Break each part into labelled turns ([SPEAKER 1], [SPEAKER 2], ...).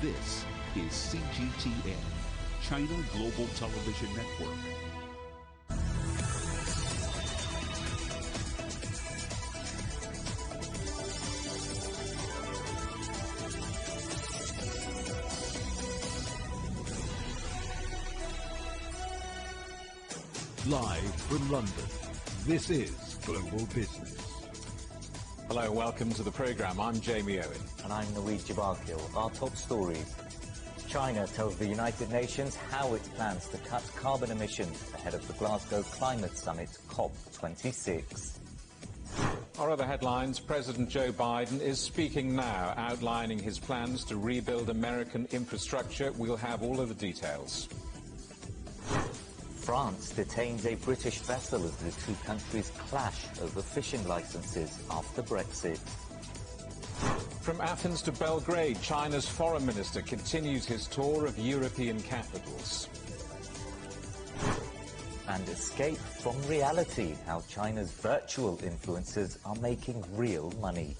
[SPEAKER 1] This is CGTN, China Global Television Network. Live from London, this is Global Business.
[SPEAKER 2] Hello, welcome to the programme. I'm Jamie Owen.
[SPEAKER 3] And I'm Naweed Jabarkil. Our top stories. China tells the United Nations how it plans to cut carbon emissions ahead of the Glasgow Climate Summit COP26.
[SPEAKER 2] Our other headlines, President Joe Biden is speaking now, outlining his plans to rebuild American infrastructure. We'll have all of the details.
[SPEAKER 3] France detains a British vessel as the two countries clash over fishing licenses after Brexit.
[SPEAKER 2] From Athens to Belgrade, China's foreign minister continues his tour of European capitals.
[SPEAKER 3] And escape from reality, how China's virtual influencers are making real money.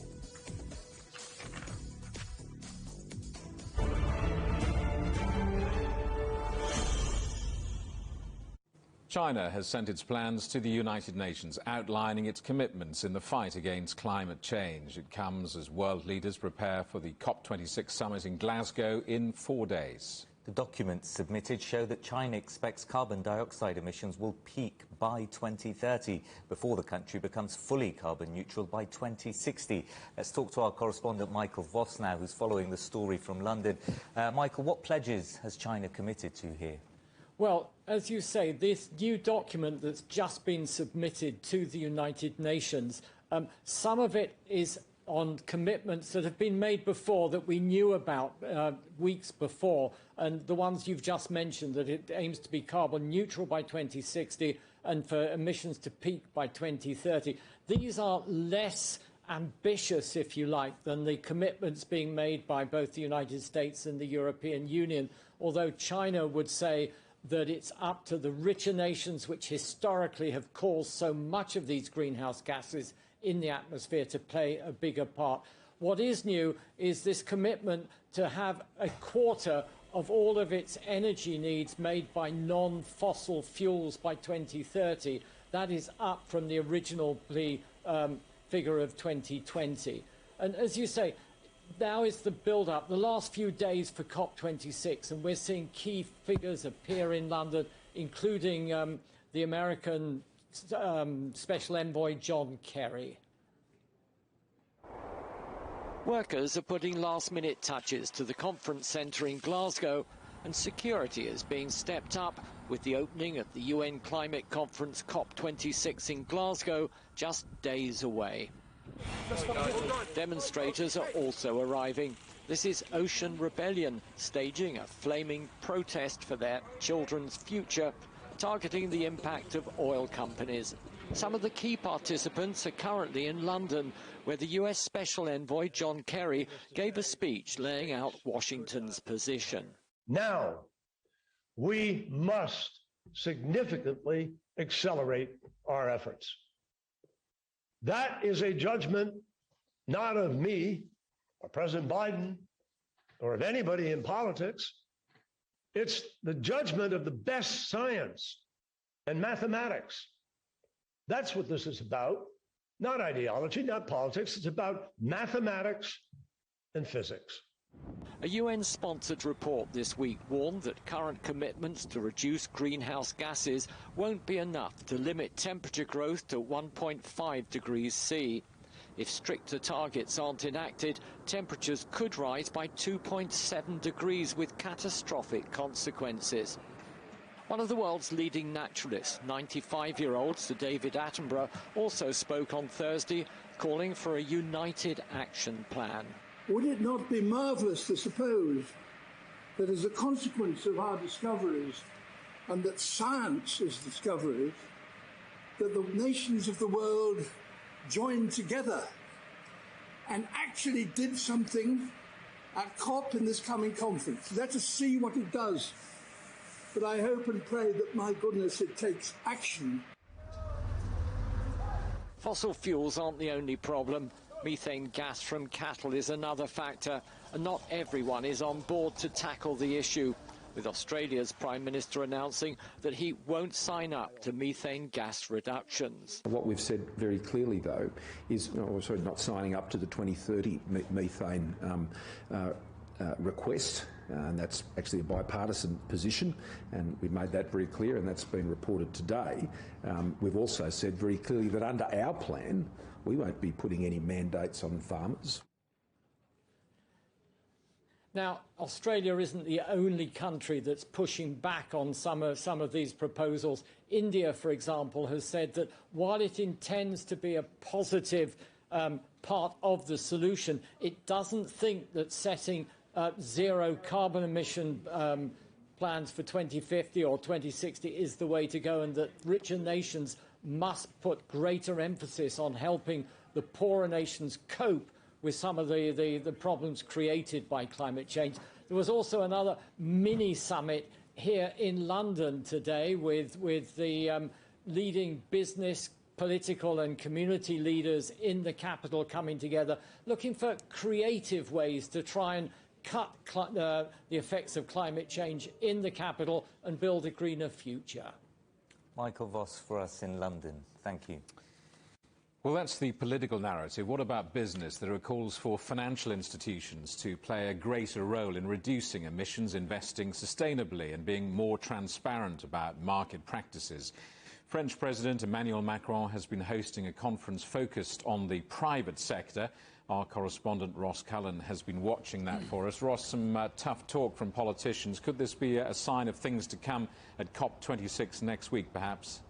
[SPEAKER 2] China has sent its plans to the United Nations, outlining its commitments in the fight against climate change. It comes as world leaders prepare for the COP26 summit in Glasgow in 4 days.
[SPEAKER 3] The documents submitted show that China expects carbon dioxide emissions will peak by 2030 before the country becomes fully carbon neutral by 2060. Let's talk to our correspondent Michael Voss now, who's following the story from London. Michael, what pledges has China committed to here?
[SPEAKER 4] Well, as you say, this new document that's just been submitted to the United Nations, some of it is on commitments that have been made before that we knew about weeks before, and the ones you've just mentioned, that it aims to be carbon neutral by 2060 and for emissions to peak by 2030. These are less ambitious, if you like, than the commitments being made by both the United States and the European Union, although China would say that it's up to the richer nations, which historically have caused so much of these greenhouse gases in the atmosphere, to play a bigger part. What is new is this commitment to have a quarter of all of its energy needs made by non-fossil fuels by 2030. That is up from the original figure of 2020. And as you say, now is the build-up, the last few days for COP26, and we're seeing key figures appear in London, including the American Special Envoy John Kerry.
[SPEAKER 5] Workers are putting last-minute touches to the conference centre in Glasgow, and security is being stepped up with the opening of the UN climate conference COP26 in Glasgow just days away. Demonstrators are also arriving. This is Ocean Rebellion staging a flaming protest for their children's future, targeting the impact of oil companies. Some of the key participants are currently in London, where the US Special Envoy John Kerry gave a speech laying out Washington's position.
[SPEAKER 6] Now, we must significantly accelerate our efforts. That is a judgment not of me or President Biden or of anybody in politics. It's the judgment of the best science and mathematics. That's what this is about. Not ideology, not politics. It's about mathematics and physics.
[SPEAKER 5] A UN-sponsored report this week warned that current commitments to reduce greenhouse gases won't be enough to limit temperature growth to 1.5 degrees C. If stricter targets aren't enacted, temperatures could rise by 2.7 degrees with catastrophic consequences. One of the world's leading naturalists, 95-year-old Sir David Attenborough, also spoke on Thursday, calling for a united action plan.
[SPEAKER 7] Would it not be marvellous to suppose that as a consequence of our discoveries, and that science's discoveries, that the nations of the world joined together and actually did something at COP in this coming conference? Let us see what it does. But I hope and pray that, my goodness, it takes action.
[SPEAKER 5] Fossil fuels aren't the only problem. Methane gas from cattle is another factor, and not everyone is on board to tackle the issue, with Australia's Prime Minister announcing that he won't sign up to methane gas reductions.
[SPEAKER 8] What we've said very clearly, though, is not signing up to the 2030 methane request, and that's actually a bipartisan position, and we've made that very clear, and that's been reported today. We've also said very clearly that under our plan, we won't be putting any mandates on farmers.
[SPEAKER 4] Now, Australia isn't the only country that's pushing back on some of these proposals. India, for example, has said that while it intends to be a positive part of the solution, it doesn't think that setting zero carbon emission plans for 2050 or 2060 is the way to go, and that richer nations must put greater emphasis on helping the poorer nations cope with some of the problems created by climate change. There was also another mini summit here in London today with the leading business, political and community leaders in the capital coming together, looking for creative ways to try and cut the effects of climate change in the capital and build a greener future.
[SPEAKER 3] Michael Voss for us in London. Thank you.
[SPEAKER 2] Well, that's the political narrative. What about business? There are calls for financial institutions to play a greater role in reducing emissions, investing sustainably and being more transparent about market practices. French President Emmanuel Macron has been hosting a conference focused on the private sector. Our correspondent Ross Cullen has been watching that for us. Ross, some tough talk from politicians. Could this be a sign of things to come at COP26 next week, perhaps?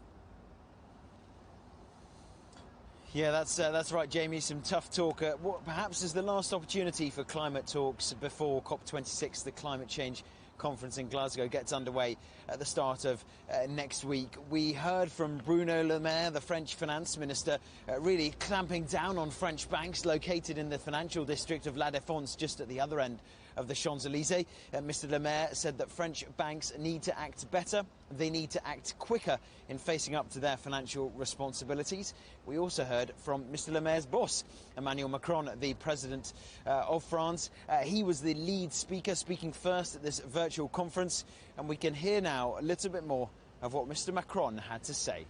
[SPEAKER 9] Yeah, that's right, Jamie. Some tough talk. What perhaps is the last opportunity for climate talks before COP26, the climate change conference in Glasgow, gets underway at the start of next week. We heard from Bruno Le Maire, the French finance minister, really clamping down on French banks located in the financial district of La Défense, just at the other end of the Champs-Élysées. Mr. Le Maire said that French banks need to act better. They need to act quicker in facing up to their financial responsibilities. We also heard from Mr. Le Maire's boss, Emmanuel Macron, the president of France. He was the lead speaker, speaking first at this virtual conference, and we can hear now a little bit more of what Mr. Macron had to say.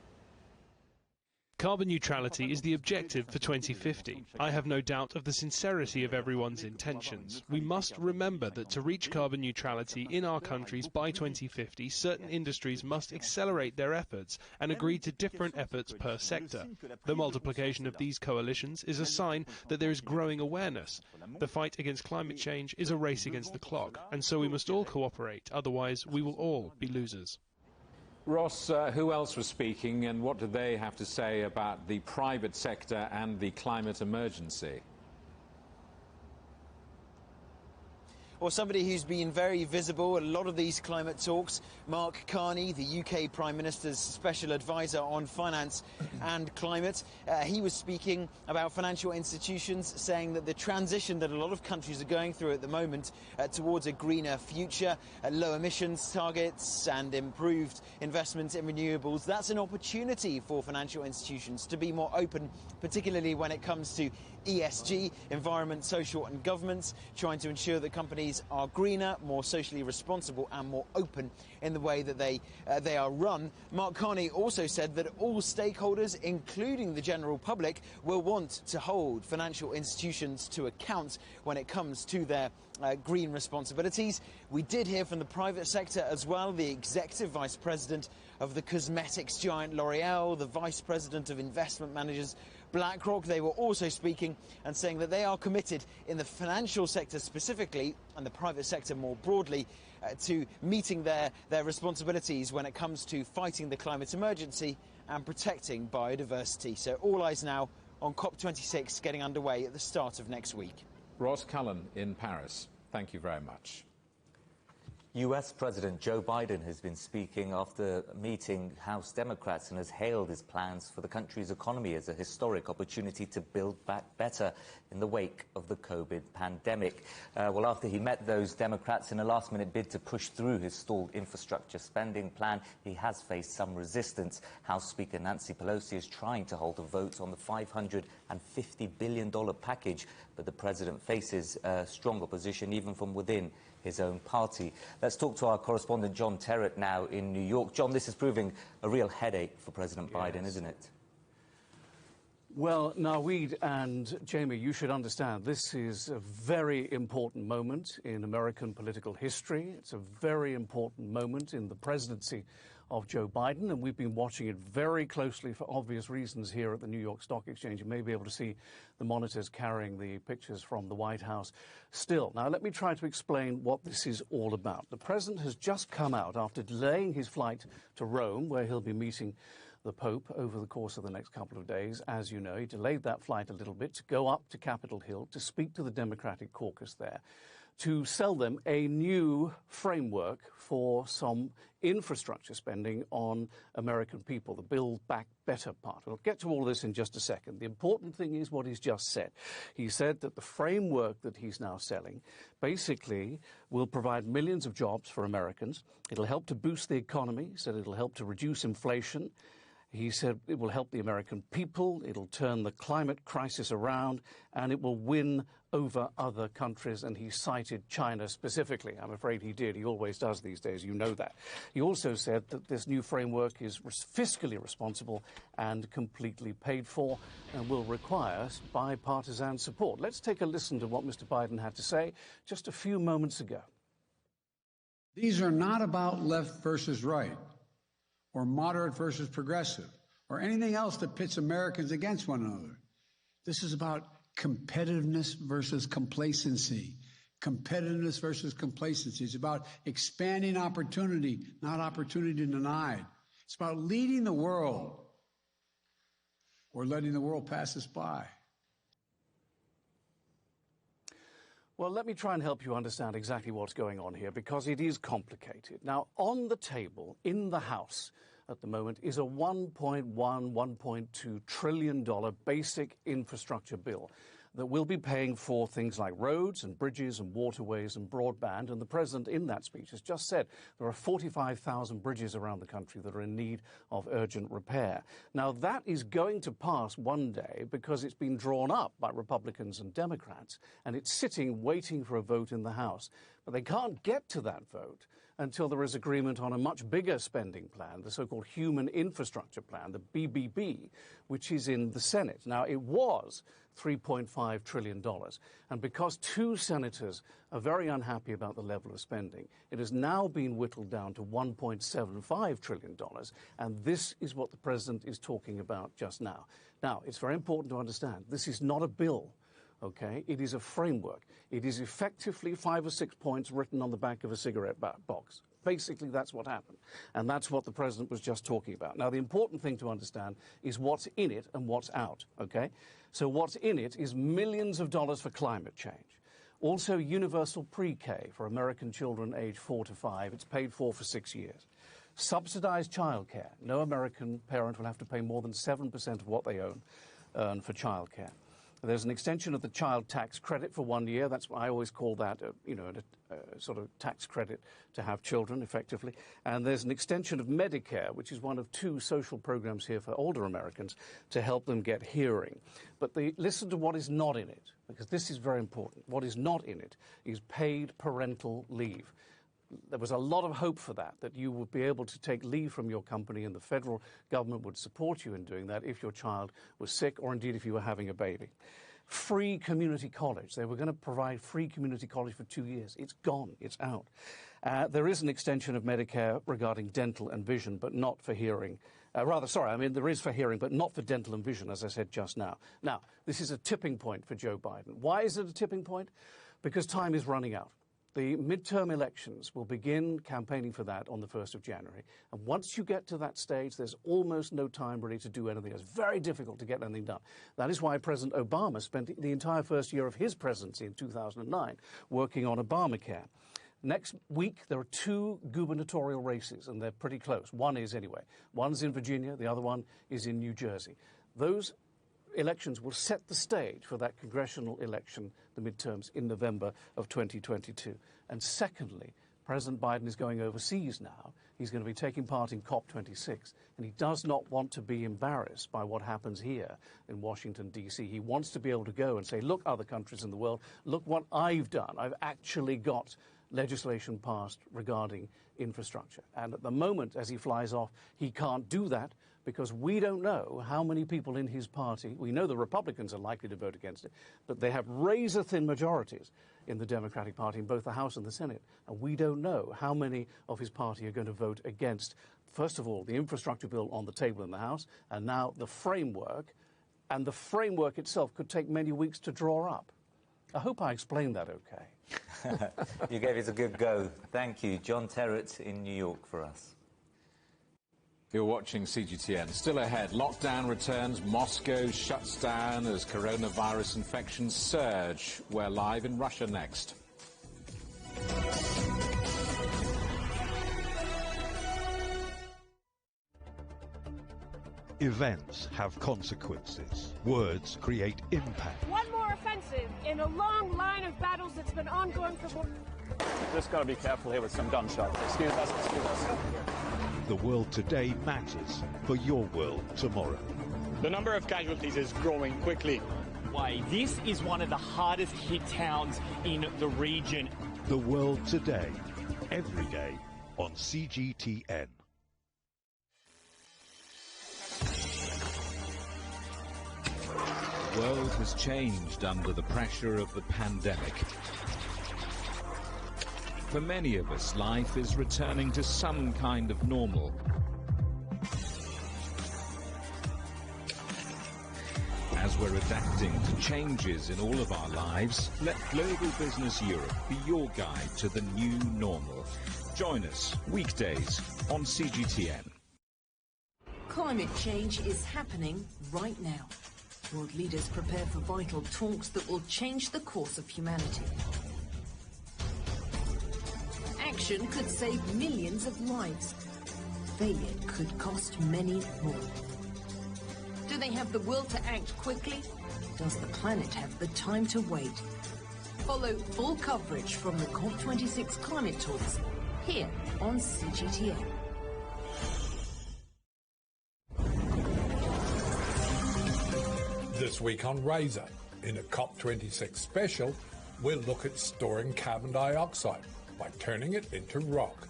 [SPEAKER 10] Carbon neutrality is the objective for 2050. I have no doubt of the sincerity of everyone's intentions. We must remember that to reach carbon neutrality in our countries by 2050, certain industries must accelerate their efforts and agree to different efforts per sector. The multiplication of these coalitions is a sign that there is growing awareness. The fight against climate change is a race against the clock, and so we must all cooperate, otherwise we will all be losers.
[SPEAKER 2] Ross, who else was speaking, and what do they have to say about the private sector and the climate emergency?
[SPEAKER 9] Well, somebody who's been very visible at a lot of these climate talks, Mark Carney, the UK Prime Minister's Special Advisor on Finance and Climate. He was speaking about financial institutions, saying that the transition that a lot of countries are going through at the moment towards a greener future, low emissions targets and improved investment in renewables, that's an opportunity for financial institutions to be more open, particularly when it comes to ESG, environment, social and governance, trying to ensure that companies are greener, more socially responsible and more open in the way that they are run. Mark Carney also said that all stakeholders, including the general public, will want to hold financial institutions to account when it comes to their green responsibilities. We did hear from the private sector as well, the executive vice president of the cosmetics giant L'Oreal, the vice president of investment managers BlackRock. They were also speaking and saying that they are committed in the financial sector specifically and the private sector more broadly to meeting their responsibilities when it comes to fighting the climate emergency and protecting biodiversity. So all eyes now on COP26 getting underway at the start of next week.
[SPEAKER 2] Ross Cullen in Paris, thank you very much.
[SPEAKER 3] US President Joe Biden has been speaking after meeting House Democrats and has hailed his plans for the country's economy as a historic opportunity to build back better in the wake of the COVID pandemic. Well, after he met those Democrats in a last-minute bid to push through his stalled infrastructure spending plan, he has faced some resistance. House Speaker Nancy Pelosi is trying to hold a vote on the $550 billion package, but the president faces strong opposition even from within his own party. Let's talk to our correspondent John Terrett now in New York. John, this is proving a real headache for President Biden, isn't it?
[SPEAKER 11] Well, Naweed and Jamie, you should understand this is a very important moment in American political history. It's a very important moment in the presidency of Joe Biden, and we've been watching it very closely for obvious reasons here at the New York Stock Exchange. You may be able to see the monitors carrying the pictures from the White House still. Now, let me try to explain what this is all about. The president has just come out after delaying his flight to Rome, where he'll be meeting the Pope over the course of the next couple of days. As you know, he delayed that flight a little bit to go up to Capitol Hill to speak to the Democratic caucus there, to sell them a new framework for some infrastructure spending on American people, the Build Back Better part. We'll get to all this in just a second. The important thing is what he's just said. He said that the framework that he's now selling basically will provide millions of jobs for Americans. It'll help to boost the economy. He said it'll help to reduce inflation. He said it will help the American people, it'll turn the climate crisis around, and it will win over other countries, and he cited China specifically. I'm afraid he did. He always does these days. You know that. He also said that this new framework is fiscally responsible and completely paid for and will require bipartisan support. Let's take a listen to what Mr. Biden had to say just a few moments ago.
[SPEAKER 12] These are not about left versus right, or moderate versus progressive, or anything else that pits Americans against one another. This is about competitiveness versus complacency. Competitiveness versus complacency. It's about expanding opportunity, not opportunity denied. It's about leading the world or letting the world pass us by.
[SPEAKER 11] Well, let me try and help you understand exactly what's going on here, because it is complicated. Now, on the table in the House at the moment is a $1.2 trillion basic infrastructure bill that will be paying for things like roads and bridges and waterways and broadband. And the president in that speech has just said there are 45,000 bridges around the country that are in need of urgent repair. Now, that is going to pass one day because it's been drawn up by Republicans and Democrats, and it's sitting waiting for a vote in the House. But they can't get to that vote until there is agreement on a much bigger spending plan, the so-called Human Infrastructure Plan, the BBB, which is in the Senate. Now, it was $3.5 trillion. And because two senators are very unhappy about the level of spending, it has now been whittled down to $1.75 trillion. And this is what the president is talking about just now. Now, it's very important to understand, this is not a bill. Okay, it is a framework. It is effectively 5 or 6 points written on the back of a cigarette box. Basically, that's what happened. And that's what the president was just talking about. Now, the important thing to understand is what's in it and what's out. Okay, so what's in it is millions of dollars for climate change. Also, universal pre-K for American children aged 4 to 5. It's paid for 6 years. Subsidized childcare. No American parent will have to pay more than 7% of what they earn for childcare. There's an extension of the child tax credit for 1 year. That's what I always call that, a sort of tax credit to have children, effectively. And there's an extension of Medicare, which is one of 2 social programs here for older Americans to help them get hearing. But listen to what is not in it, because this is very important. What is not in it is paid parental leave. There was a lot of hope for that you would be able to take leave from your company and the federal government would support you in doing that if your child was sick or indeed if you were having a baby. Free community college. They were going to provide free community college for 2 years. It's gone. It's out. There is an extension of Medicare regarding dental and vision, but not for hearing. There is for hearing, but not for dental and vision, as I said just now. Now, this is a tipping point for Joe Biden. Why is it a tipping point? Because time is running out. The midterm elections will begin campaigning for that on the 1st of January. And once you get to that stage, there's almost no time really to do anything. It's very difficult to get anything done. That is why President Obama spent the entire first year of his presidency in 2009 working on Obamacare. Next week, there are 2 gubernatorial races, and they're pretty close. One is, anyway. One's in Virginia, the other one is in New Jersey. Those elections will set the stage for that congressional election, the midterms, in November of 2022. And secondly, President Biden is going overseas now. He's going to be taking part in COP26, and he does not want to be embarrassed by what happens here in Washington, D.C. He wants to be able to go and say, look, other countries in the world, look what I've done. I've actually got legislation passed regarding infrastructure. And at the moment, as he flies off, he can't do that because we don't know how many people in his party. We know the Republicans are likely to vote against it, but they have razor-thin majorities in the Democratic Party in both the House and the Senate. And we don't know how many of his party are going to vote against, first of all, the infrastructure bill on the table in the House, and now the framework. And the framework itself could take many weeks to draw up. I hope I explained that okay.
[SPEAKER 3] You gave it a good go. Thank you. John Terrett in New York for us.
[SPEAKER 2] You're watching CGTN. Still ahead, lockdown returns, Moscow shuts down as coronavirus infections surge. We're live in Russia next.
[SPEAKER 13] Events have consequences. Words create impact.
[SPEAKER 14] One more offensive in a long line of battles that's been ongoing for more.
[SPEAKER 15] Just got to be careful here with some gunshots. Excuse us, excuse us.
[SPEAKER 13] The world today matters for your world tomorrow.
[SPEAKER 15] The number of casualties is growing quickly.
[SPEAKER 16] Why, this is one of the hardest hit towns in the region.
[SPEAKER 13] The world today, every day on CGTN.
[SPEAKER 1] The world has changed under the pressure of the pandemic. For many of us, life is returning to some kind of normal. As we're adapting to changes in all of our lives, let Global Business Europe be your guide to the new normal. Join us weekdays on CGTN.
[SPEAKER 17] Climate change is happening right now. World leaders prepare for vital talks that will change the course of humanity. Action could save millions of lives. Failure could cost many more. Do they have the will to act quickly? Does the planet have the time to wait? Follow full coverage from the COP26 climate talks here on CGTN.
[SPEAKER 18] This week on Razor, in a COP26 special, we'll look at storing carbon dioxide by turning it into rock,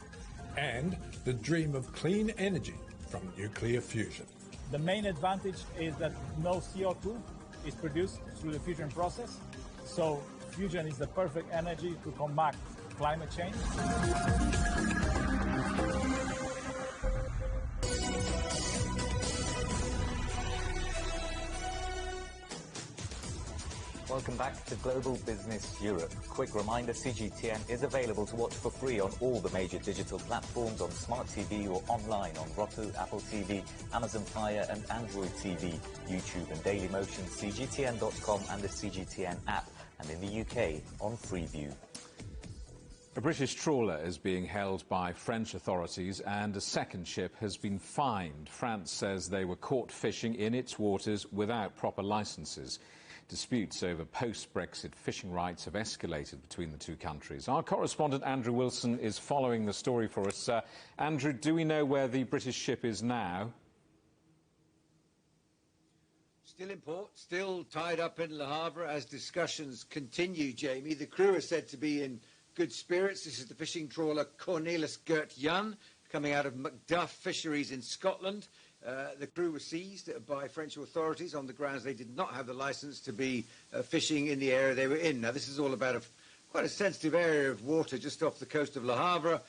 [SPEAKER 18] and the dream of clean energy from nuclear fusion.
[SPEAKER 19] The main advantage is that no CO2 is produced through the fusion process, so fusion is the perfect energy to combat climate change.
[SPEAKER 3] Welcome back to Global Business Europe. Quick reminder, CGTN is available to watch for free on all the major digital platforms, on Smart TV or online on Roku, Apple TV, Amazon Fire and Android TV, YouTube and Dailymotion, CGTN.com and the CGTN app, and in the UK on Freeview.
[SPEAKER 2] A British trawler is being held by French authorities and a second ship has been fined. France says they were caught fishing in its waters without proper licences. Disputes over post-Brexit fishing rights have escalated between the two countries. Our correspondent Andrew Wilson is following the story for us. Andrew, do we know where the British ship is now?
[SPEAKER 20] Still in port, still tied up in Le Havre as discussions continue, Jamie. The crew are said to be in good spirits. This is the fishing trawler Cornelis Gert-Jan, coming out of Macduff Fisheries in Scotland. The crew was seized by French authorities on the grounds they did not have the licence to be fishing in the area they were in. Now, this is all about quite a sensitive area of water just off the coast of Le Havre.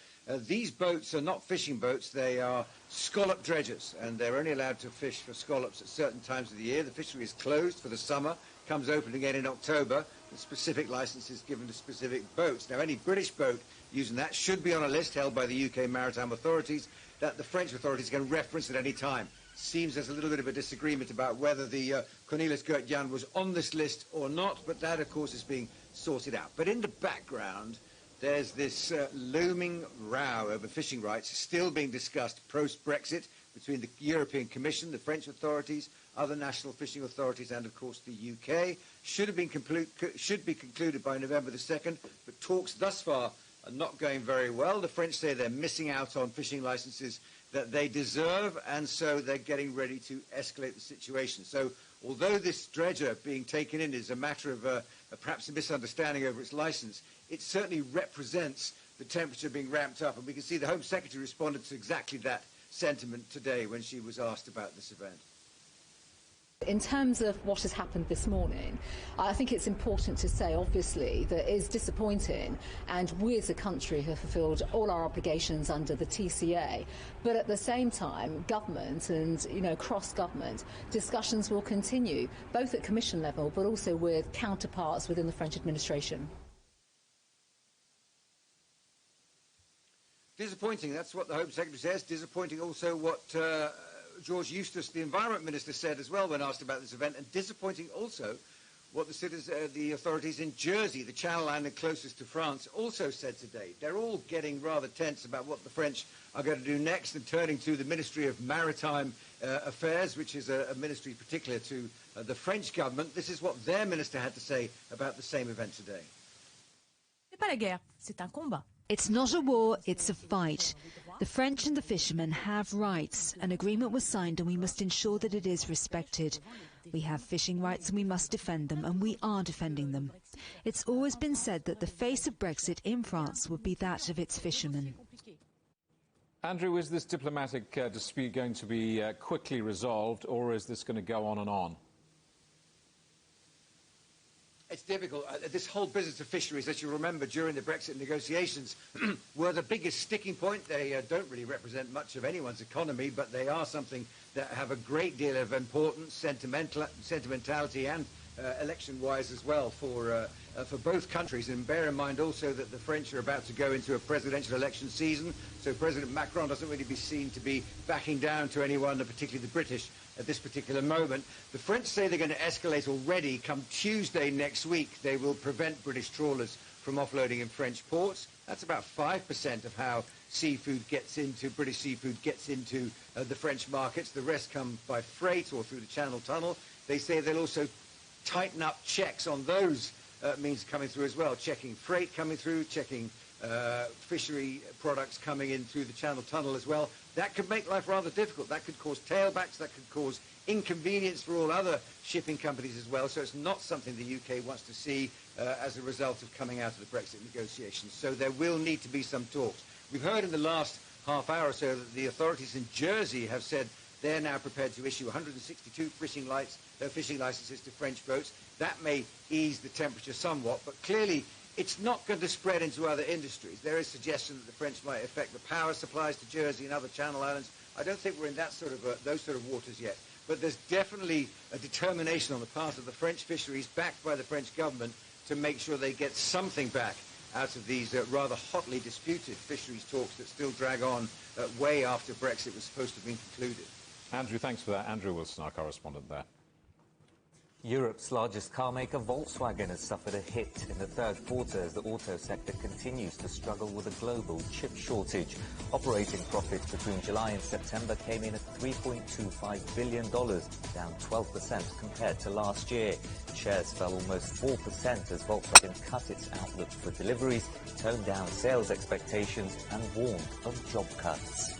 [SPEAKER 20] These boats are not fishing boats, they are scallop dredgers, and they're only allowed to fish for scallops at certain times of the year. The fishery is closed for the summer, comes open again in October. The specific licence is given to specific boats. Now, any British boat using that should be on a list held by the UK maritime authorities that the French authorities can reference at any time. Seems there's a little bit of a disagreement about whether the Cornelis Gert-Jan was on this list or not, but that, of course, is being sorted out. But in the background, there's this looming row over fishing rights still being discussed post-Brexit between the European Commission, the French authorities, other national fishing authorities, and of course the UK. Should be concluded by November the 2nd, but talks thus far are not going very well. The French say they're missing out on fishing licenses that they deserve, and so they're getting ready to escalate the situation. So although this dredger being taken in is a matter of perhaps a misunderstanding over its license, it certainly represents the temperature being ramped up, and we can see the Home Secretary responded to exactly that sentiment today when she was asked about this event.
[SPEAKER 21] In terms of what has happened this morning, I think it's important to say, obviously, that it's disappointing, and we as a country have fulfilled all our obligations under the TCA. But at the same time, government and, cross-government discussions will continue, both at Commission level, but also with counterparts within the French administration.
[SPEAKER 20] Disappointing, that's what the Home Secretary says. Disappointing also what George Eustace, the Environment Minister, said as well when asked about this event, and disappointing also what the authorities in Jersey, the Channel Island closest to France, also said today. They're all getting rather tense about what the French are going to do next, and turning to the Ministry of Maritime Affairs, which is a ministry particular to the French government. This is what their minister had to say about the same event today.
[SPEAKER 22] C'est pas la guerre, c'est un combat.
[SPEAKER 23] It's not a war, it's a fight. The French and the fishermen have rights. An agreement was signed and we must ensure that it is respected. We have fishing rights and we must defend them, and we are defending them. It's always been said that the face of Brexit in France would be that of its fishermen.
[SPEAKER 2] Andrew, is this diplomatic dispute going to be quickly resolved, or is this going to go on and on?
[SPEAKER 20] It's difficult. This whole business of fisheries, as you remember, during the Brexit negotiations, were the biggest sticking point. They don't really represent much of anyone's economy, but they are something that have a great deal of importance, sentimentality, and election-wise as well for both countries. And bear in mind also that the French are about to go into a presidential election season, so President Macron doesn't really be seen to be backing down to anyone, particularly the British, at this particular moment. The French say they're going to escalate already. Come Tuesday next week, they will prevent British trawlers from offloading in French ports. That's about 5% of how British seafood gets into the French markets. The rest come by freight or through the Channel Tunnel. They say they'll also tighten up checks on those means coming through as well, checking freight coming through, checking fishery products coming in through the Channel Tunnel as well. That could make life rather difficult. That could cause tailbacks. That could cause inconvenience for all other shipping companies as well. So it's not something the UK wants to see as a result of coming out of the Brexit negotiations. So there will need to be some talks. We've heard in the last half hour or so that the authorities in Jersey have said they're now prepared to issue 162 fishing licenses to French boats. That may ease the temperature somewhat, but clearly it's not going to spread into other industries. There is suggestion that the French might affect the power supplies to Jersey and other Channel Islands. I don't think we're in that those sort of waters yet. But there's definitely a determination on the part of the French fisheries, backed by the French government, to make sure they get something back out of these rather hotly disputed fisheries talks that still drag on way after Brexit was supposed to have been concluded.
[SPEAKER 2] Andrew, thanks for that. Andrew Wilson, our correspondent there.
[SPEAKER 3] Europe's largest car maker, Volkswagen, has suffered a hit in the third quarter as the auto sector continues to struggle with a global chip shortage. Operating profits between July and September came in at $3.25 billion, down 12% compared to last year. Shares fell almost 4% as Volkswagen cut its outlook for deliveries, toned down sales expectations and warned of job cuts.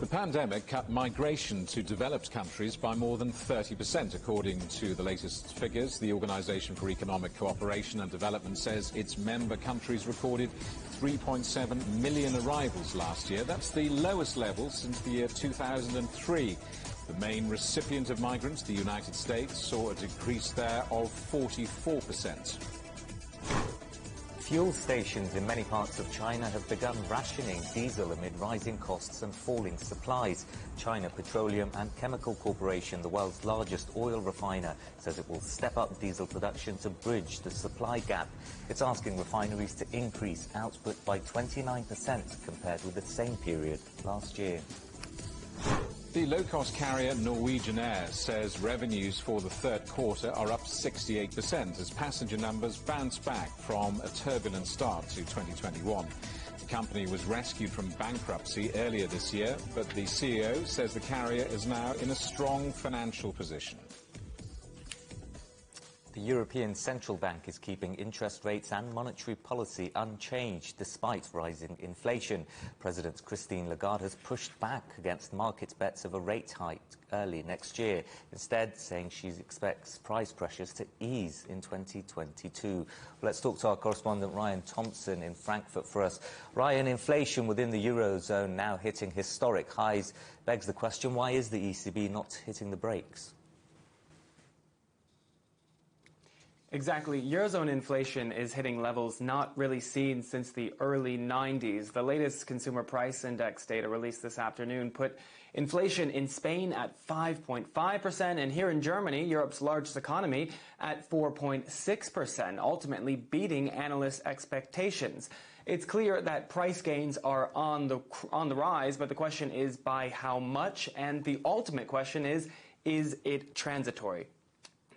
[SPEAKER 2] The pandemic cut migration to developed countries by more than 30%, according to the latest figures. The Organisation for Economic Cooperation and Development says its member countries recorded 3.7 million arrivals last year. That's the lowest level since the year 2003. The main recipient of migrants, the United States, saw a decrease there of 44%.
[SPEAKER 3] Fuel stations in many parts of China have begun rationing diesel amid rising costs and falling supplies. China Petroleum and Chemical Corporation, the world's largest oil refiner, says it will step up diesel production to bridge the supply gap. It's asking refineries to increase output by 29% compared with the same period last year.
[SPEAKER 2] The low-cost carrier Norwegian Air says revenues for the third quarter are up 68% as passenger numbers bounce back from a turbulent start to 2021. The company was rescued from bankruptcy earlier this year, but the CEO says the carrier is now in a strong financial position.
[SPEAKER 3] The European Central Bank is keeping interest rates and monetary policy unchanged despite rising inflation. President Christine Lagarde has pushed back against market bets of a rate hike early next year, instead saying she expects price pressures to ease in 2022. Let's talk to our correspondent Ryan Thompson in Frankfurt for us. Ryan, inflation within the Eurozone now hitting historic highs begs the question, why is the ECB not hitting the brakes?
[SPEAKER 5] Exactly. Eurozone inflation is hitting levels not really seen since the early 90s. The latest consumer price index data released this afternoon put inflation in Spain at 5.5% and here in Germany, Europe's largest economy, at 4.6%, ultimately beating analysts' expectations. It's clear that price gains are on the rise, but the question is by how much? And the ultimate question is it transitory?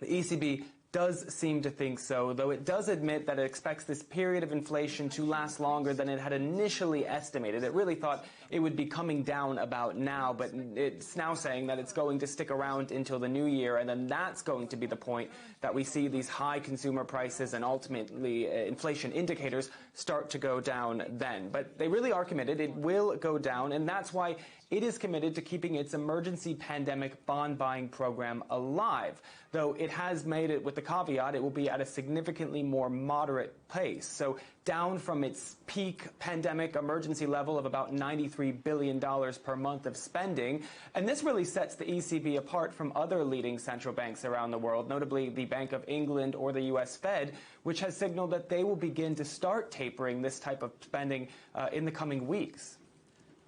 [SPEAKER 5] The ECB does seem to think so, though it does admit that it expects this period of inflation to last longer than it had initially estimated. It really thought it would be coming down about now, but it's now saying that it's going to stick around until the new year, and then that's going to be the point that we see these high consumer prices and ultimately inflation indicators start to go down then. But they really are committed. It will go down, and that's why it is committed to keeping its emergency pandemic bond buying program alive, though it has made it with the caveat it will be at a significantly more moderate pace. So down from its peak pandemic emergency level of about $93 billion per month of spending. And this really sets the ECB apart from other leading central banks around the world, notably the Bank of England or the US Fed, which has signaled that they will begin to start tapering this type of spending in the coming weeks.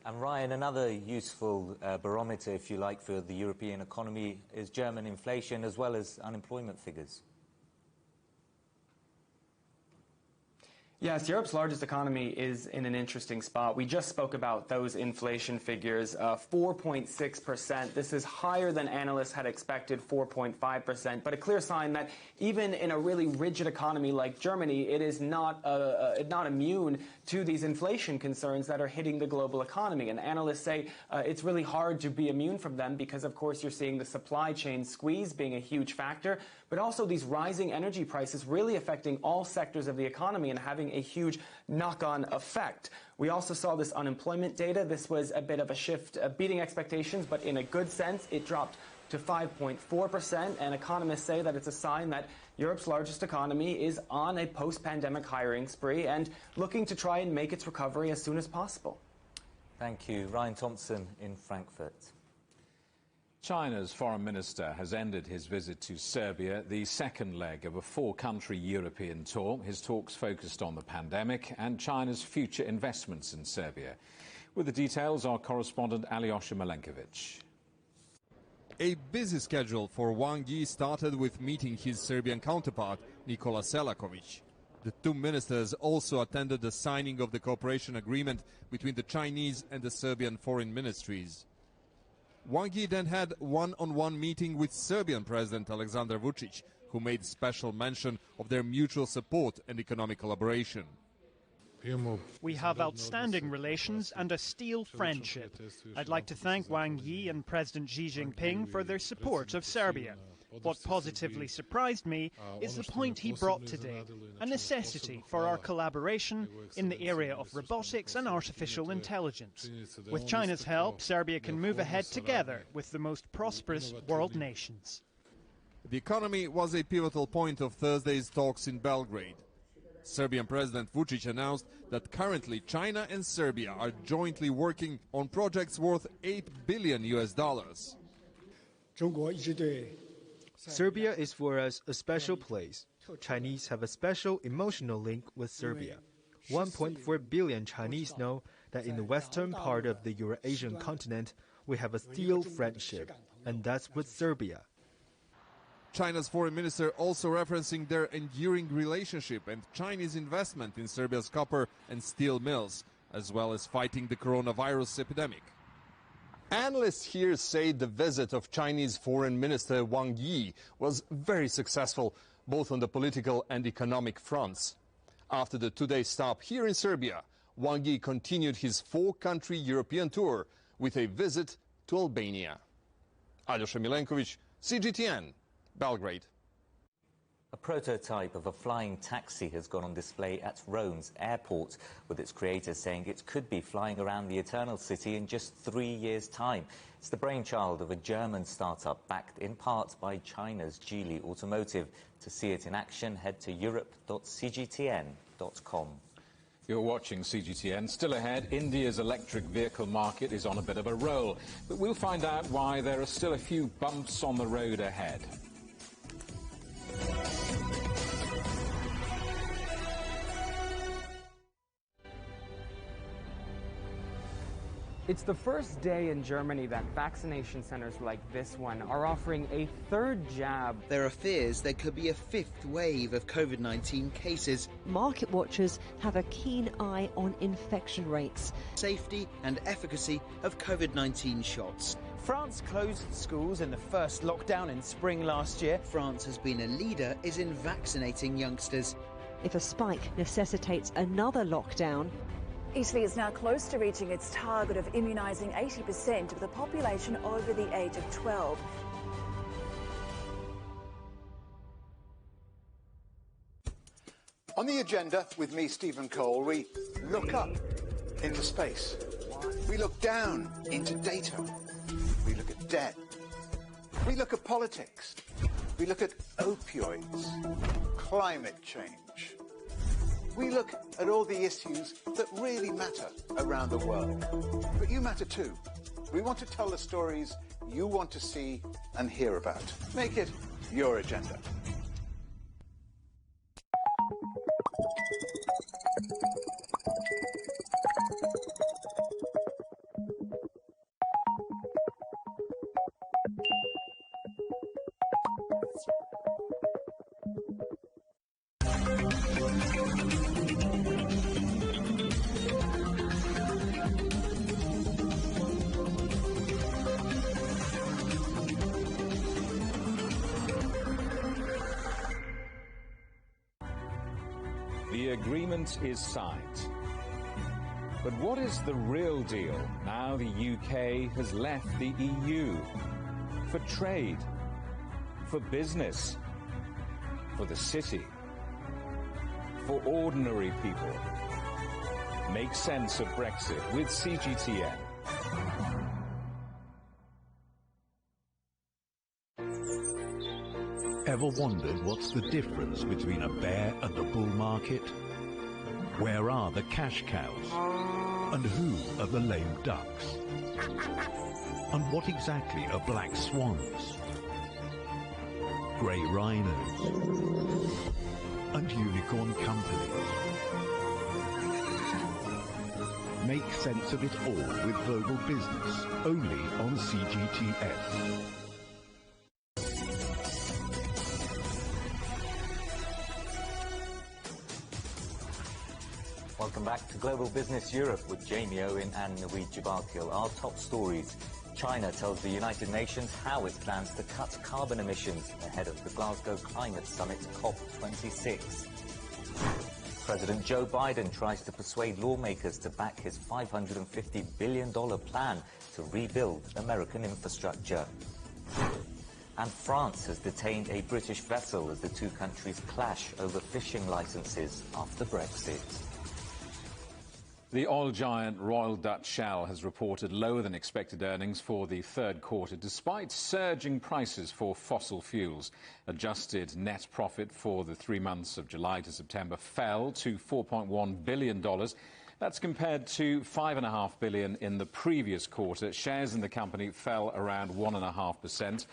[SPEAKER 3] And Ryan, another useful barometer, if you like, for the European economy is German inflation as well as unemployment figures.
[SPEAKER 5] Yes, Europe's largest economy is in an interesting spot. We just spoke about those inflation figures, 4.6%. This is higher than analysts had expected, 4.5%, but a clear sign that even in a really rigid economy like Germany, it is not immune to these inflation concerns that are hitting the global economy. And analysts say it's really hard to be immune from them because, of course, you're seeing the supply chain squeeze being a huge factor, but also these rising energy prices really affecting all sectors of the economy and having a huge knock-on effect. We also saw this unemployment data. This was a bit of a shift, beating expectations, but in a good sense, it dropped to 5.4%, and economists say that it's a sign that Europe's largest economy is on a post-pandemic hiring spree and looking to try and make its recovery as soon as possible.
[SPEAKER 3] Thank you. Ryan Thompson in Frankfurt.
[SPEAKER 2] China's foreign minister has ended his visit to Serbia, the second leg of a four-country European tour. His talks focused on the pandemic and China's future investments in Serbia. With the details, our correspondent Alyosha Malenkovic.
[SPEAKER 6] A busy schedule for Wang Yi started with meeting his Serbian counterpart, Nikola Selakovic. The two ministers also attended the signing of the cooperation agreement between the Chinese and the Serbian foreign ministries. Wang Yi then had one-on-one meeting with Serbian President Aleksandar Vučić, who made special mention of their mutual support and economic collaboration.
[SPEAKER 7] We have outstanding relations and a steel friendship. I'd like to thank Wang Yi and President Xi Jinping for their support of Serbia. What positively surprised me is the point he brought today, a necessity for our collaboration in the area of robotics and artificial intelligence. With China's help, Serbia can move ahead together with the most prosperous world nations.
[SPEAKER 6] The economy was a pivotal point of Thursday's talks in Belgrade. Serbian President Vučić announced that currently China and Serbia are jointly working on projects worth $8 billion.
[SPEAKER 24] Serbia is for us a special place. Chinese have a special emotional link with Serbia. 1.4 billion Chinese know that in the western part of the Eurasian continent, we have a steel friendship, and that's with Serbia.
[SPEAKER 6] China's foreign minister also referencing their enduring relationship and Chinese investment in Serbia's copper and steel mills, as well as fighting the coronavirus epidemic. Analysts here say the visit of Chinese Foreign Minister Wang Yi was very successful, both on the political and economic fronts. After the two-day stop here in Serbia, Wang Yi continued his four-country European tour with a visit to Albania. Aljoša Milenković, CGTN, Belgrade.
[SPEAKER 3] A prototype of a flying taxi has gone on display at Rome's airport, with its creator saying it could be flying around the Eternal City in just 3 years' time. It's the brainchild of a German startup backed in part by China's Geely Automotive. To see it in action, head to europe.cgtn.com.
[SPEAKER 2] You're watching CGTN. Still ahead, India's electric vehicle market is on a bit of a roll, but we'll find out why there are still a few bumps on the road ahead.
[SPEAKER 5] It's the first day in Germany that vaccination centers like this one are offering a third jab.
[SPEAKER 4] There are fears there could be a fifth wave of COVID-19 cases.
[SPEAKER 8] Market watchers have a keen eye on infection rates,
[SPEAKER 4] safety and efficacy of COVID-19 shots.
[SPEAKER 9] France closed schools in the first lockdown in spring last year.
[SPEAKER 4] France has been a leader in vaccinating youngsters.
[SPEAKER 8] If a spike necessitates another lockdown,
[SPEAKER 10] Italy is now close to reaching its target of immunising 80% of the population over the age of 12.
[SPEAKER 25] On the agenda with me, Stephen Cole, we look up into space. We look down into data. We look at debt. We look at politics. We look at opioids, climate change. We look at all the issues that really matter around the world. But you matter too. We want to tell the stories you want to see and hear about. Make it your agenda.
[SPEAKER 1] The agreement is signed. But what is the real deal now the UK has left the EU? For trade, for business, for the city, for ordinary people. Make sense of Brexit with CGTN.
[SPEAKER 13] Ever wondered what's the difference between a bear and a bull market? Where are the cash cows? And who are the lame ducks? And what exactly are black swans? Grey rhinos? And unicorn companies? Make sense of it all with Global Business, only on CGTN.
[SPEAKER 3] Welcome back to Global Business Europe with Jamie Owen and Naweed Jabarkil. Our top stories. China tells the United Nations how it plans to cut carbon emissions ahead of the Glasgow Climate Summit COP26. President Joe Biden tries to persuade lawmakers to back his $550 billion plan to rebuild American infrastructure. And France has detained a British vessel as the two countries clash over fishing licenses after Brexit.
[SPEAKER 2] The oil giant Royal Dutch Shell has reported lower than expected earnings for the third quarter, despite surging prices for fossil fuels. Adjusted net profit for the 3 months of July to September fell to $4.1 billion. That's compared to $5.5 billion in the previous quarter. Shares in the company fell around 1.5%.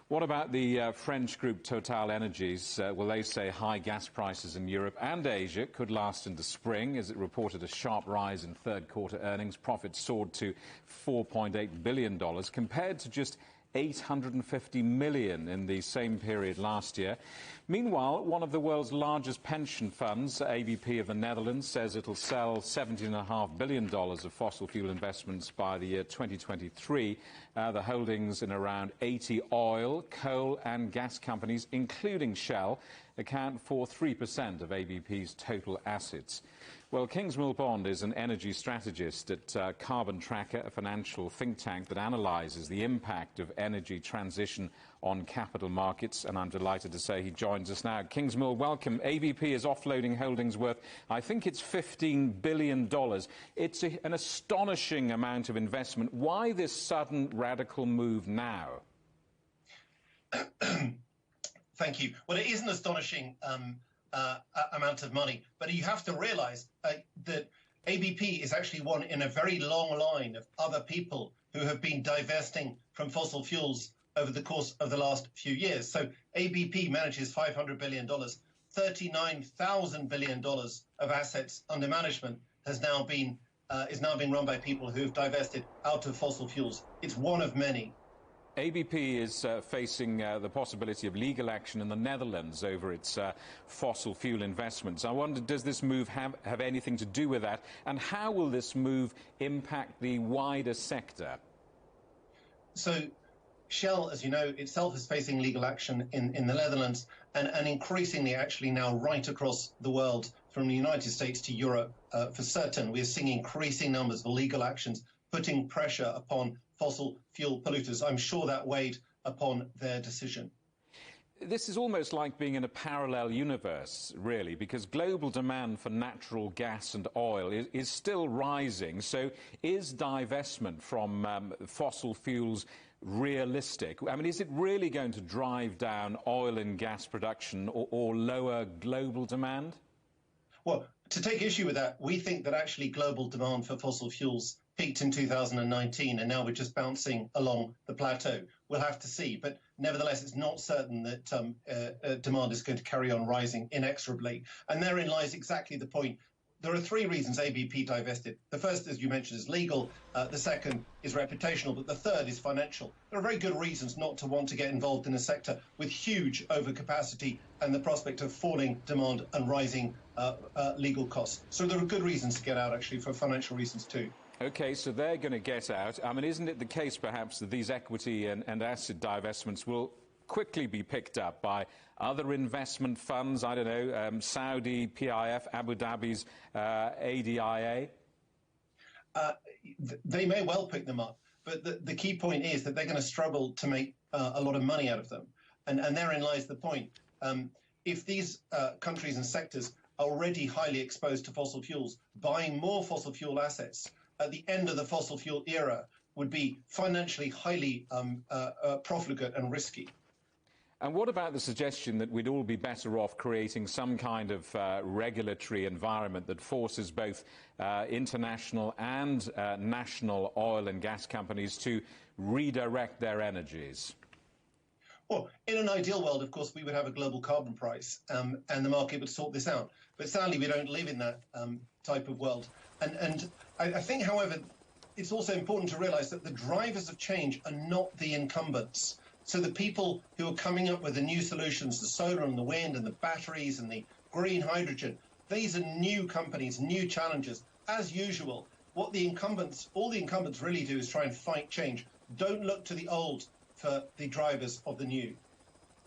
[SPEAKER 2] What about the French group Total Energies? Well, they say high gas prices in Europe and Asia could last into spring, as it reported a sharp rise in third quarter earnings. Profits soared to $4.8 billion, compared to just 850 million in the same period last year. Meanwhile, one of the world's largest pension funds, ABP of the Netherlands, says it'll sell $17.5 billion of fossil fuel investments by the year 2023. The holdings in around 80 oil, coal and gas companies, including Shell, account for 3% of ABP's total assets. Well, Kingsmill Bond is an energy strategist at Carbon Tracker, a financial think tank that analyses the impact of energy transition on capital markets, and I'm delighted to say he joins us now. Kingsmill, welcome. ABP is offloading holdings worth, I think it's $15 billion. It's an astonishing amount of investment. Why this sudden radical move now?
[SPEAKER 11] Thank you. Well, it is an astonishing amount of money, but you have to realise that ABP is actually one in a very long line of other people who have been divesting from fossil fuels over the course of the last few years. So ABP manages $500 billion, $39,000 billion of assets under management is now being run by people who have divested out of fossil fuels. It's one of many.
[SPEAKER 2] ABP is facing the possibility of legal action in the Netherlands over its fossil fuel investments. I wonder, does this move have anything to do with that? And how will this move impact the wider sector?
[SPEAKER 11] So Shell, as you know, itself is facing legal action in the Netherlands and increasingly actually now right across the world, from the United States to Europe. For certain, we are seeing increasing numbers of legal actions putting pressure upon fossil fuel polluters. I'm sure that weighed upon their decision.
[SPEAKER 2] This is almost like being in a parallel universe, really, because global demand for natural gas and oil is still rising. So is divestment from fossil fuels realistic? I mean, is it really going to drive down oil and gas production or lower global demand?
[SPEAKER 11] Well, to take issue with that, we think that actually global demand for fossil fuels peaked in 2019, and now we're just bouncing along the plateau. We'll have to see, but nevertheless, it's not certain that demand is going to carry on rising inexorably. And therein lies exactly the point. There are three reasons ABP divested. The first, as you mentioned, is legal. The second is reputational, but the third is financial. There are very good reasons not to want to get involved in a sector with huge overcapacity and the prospect of falling demand and rising legal costs. So there are good reasons to get out, actually, for financial reasons too.
[SPEAKER 2] OK, so they're going to get out. I mean, isn't it the case, perhaps, that these equity and asset divestments will quickly be picked up by other investment funds, I don't know, Saudi, PIF, Abu Dhabi's ADIA?
[SPEAKER 11] They may well pick them up, but the key point is that they're going to struggle to make a lot of money out of them. And therein lies the point. If these countries and sectors are already highly exposed to fossil fuels, buying more fossil fuel assets at the end of the fossil fuel era would be financially highly profligate and risky.
[SPEAKER 2] And what about the suggestion that we'd all be better off creating some kind of regulatory environment that forces both international and national oil and gas companies to redirect their energies?
[SPEAKER 11] Well, in an ideal world, of course, we would have a global carbon price and the market would sort this out. But sadly, we don't live in that type of world. And I think, however, it's also important to realize that the drivers of change are not the incumbents. So the people who are coming up with the new solutions, the solar and the wind and the batteries and the green hydrogen, these are new companies, new challenges. As usual, what all the incumbents really do is try and fight change. Don't look to the old for the drivers of the new.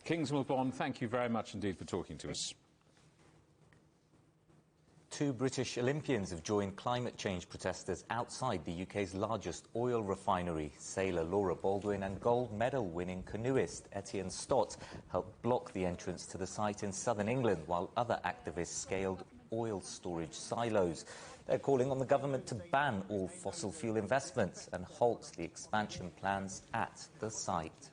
[SPEAKER 2] Kingsmill Bond, thank you very much indeed for talking to us.
[SPEAKER 3] 2 British Olympians have joined climate change protesters outside the UK's largest oil refinery. Sailor Laura Baldwin and gold medal-winning canoeist Etienne Stott helped block the entrance to the site in southern England, while other activists scaled oil storage silos. They're calling on the government to ban all fossil fuel investments and halt the expansion plans at the site.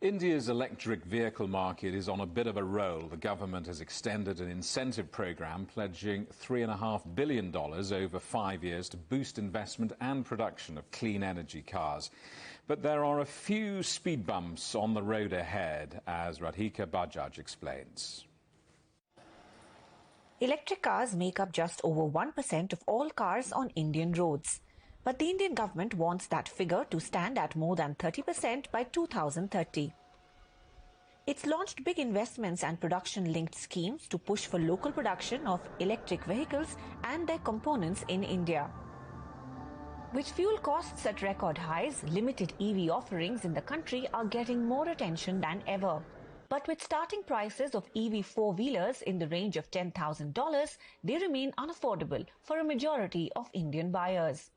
[SPEAKER 2] India's electric vehicle market is on a bit of a roll. The government has extended an incentive programme pledging $3.5 billion over 5 years to boost investment and production of clean energy cars. But there are a few speed bumps on the road ahead, as Radhika Bajaj explains.
[SPEAKER 12] Electric cars make up just over 1% of all cars on Indian roads. But the Indian government wants that figure to stand at more than 30% by 2030. It's launched big investments and production-linked schemes to push for local production of electric vehicles and their components in India. With fuel costs at record highs, limited EV offerings in the country are getting more attention than ever. But with starting prices of EV four-wheelers in the range of $10,000, they remain unaffordable for a majority of Indian buyers.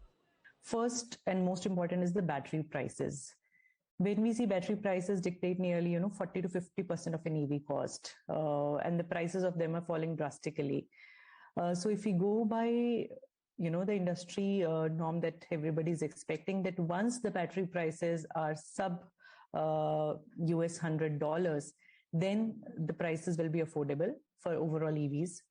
[SPEAKER 14] First and most important is the battery prices. When we see battery prices dictate nearly 40 to 50% of an EV cost, and the prices of them are falling drastically. So if we go by the industry norm that everybody is expecting, that once the battery prices are sub US $100, then the prices will be affordable for overall EVs.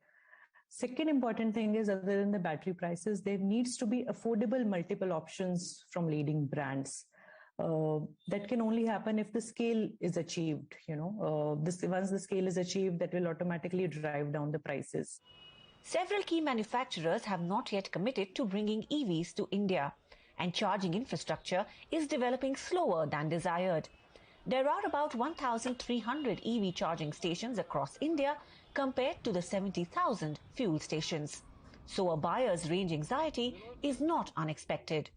[SPEAKER 14] Second important thing is, other than the battery prices, there needs to be affordable multiple options from leading brands. That can only happen if the scale is achieved. Once the scale is achieved, that will automatically drive down the prices.
[SPEAKER 12] Several key manufacturers have not yet committed to bringing EVs to India, and charging infrastructure is developing slower than desired. There are about 1,300 EV charging stations across India compared to the 70,000 fuel stations. So a buyer's range anxiety is not unexpected.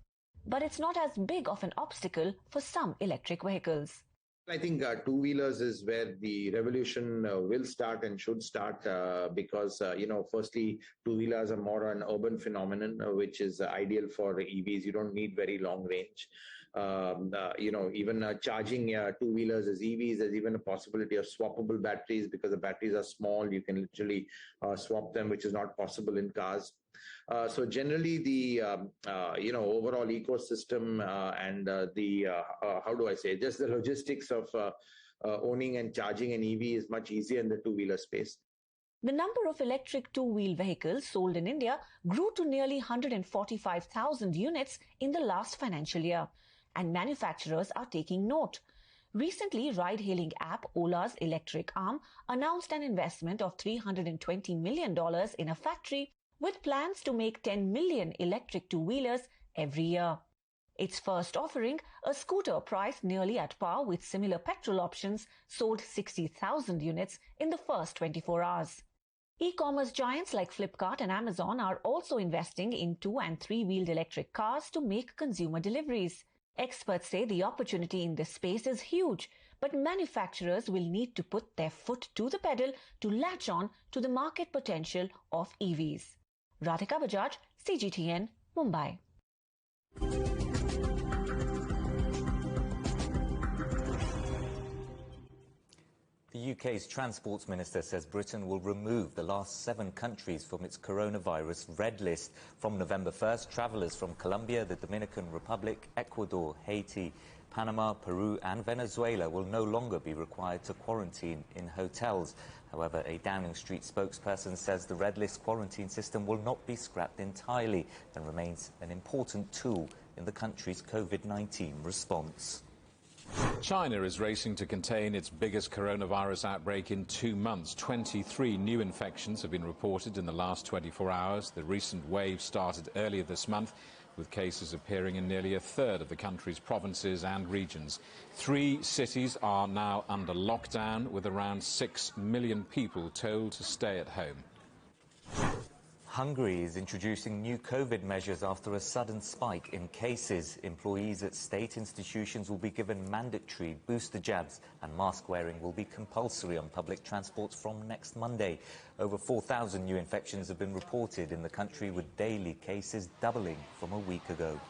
[SPEAKER 12] But it's not as big of an obstacle for some electric vehicles.
[SPEAKER 15] I think two-wheelers is where the revolution will start and should start because, firstly, two-wheelers are more an urban phenomenon, which is ideal for EVs. You don't need very long range. Even charging two-wheelers as EVs, there's even a possibility of swappable batteries because the batteries are small. You can literally swap them, which is not possible in cars. So generally, the overall ecosystem and just the logistics of owning and charging an EV is much easier in the two-wheeler space.
[SPEAKER 12] The number of electric two-wheel vehicles sold in India grew to nearly 145,000 units in the last financial year, and manufacturers are taking note. Recently, ride-hailing app Ola's electric arm announced an investment of $320 million in a factory with plans to make 10 million electric two-wheelers every year. Its first offering, a scooter priced nearly at par with similar petrol options, sold 60,000 units in the first 24 hours. E-commerce giants like Flipkart and Amazon are also investing in two- and three-wheeled electric cars to make consumer deliveries. Experts say the opportunity in this space is huge, but manufacturers will need to put their foot to the pedal to latch on to the market potential of EVs. Radhika Bajaj, CGTN, Mumbai.
[SPEAKER 3] The UK's Transport Minister says Britain will remove the last 7 countries from its coronavirus red list. From November 1st, travellers from Colombia, the Dominican Republic, Ecuador, Haiti, Panama, Peru and Venezuela will no longer be required to quarantine in hotels. However, a Downing Street spokesperson says the red list quarantine system will not be scrapped entirely and remains an important tool in the country's COVID-19 response.
[SPEAKER 2] China is racing to contain its biggest coronavirus outbreak in 2 months. 23 new infections have been reported in the last 24 hours. The recent wave started earlier this month, with cases appearing in nearly a third of the country's provinces and regions. 3 cities are now under lockdown, with around 6 million people told to stay at home.
[SPEAKER 3] Hungary is introducing new COVID measures after a sudden spike in cases. Employees at state institutions will be given mandatory booster jabs, and mask wearing will be compulsory on public transport from next Monday. Over 4,000 new infections have been reported in the country, with daily cases doubling from a week ago.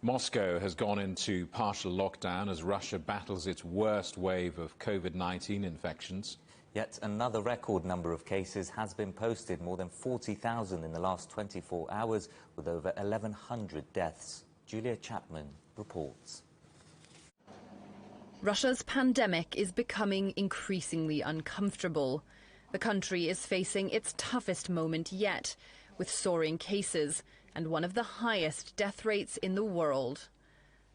[SPEAKER 2] Moscow has gone into partial lockdown as Russia battles its worst wave of COVID-19 infections.
[SPEAKER 3] Yet another record number of cases has been posted, more than 40,000 in the last 24 hours, with over 1,100 deaths. Julia Chapman reports.
[SPEAKER 16] Russia's pandemic is becoming increasingly uncomfortable. The country is facing its toughest moment yet, with soaring cases and one of the highest death rates in the world.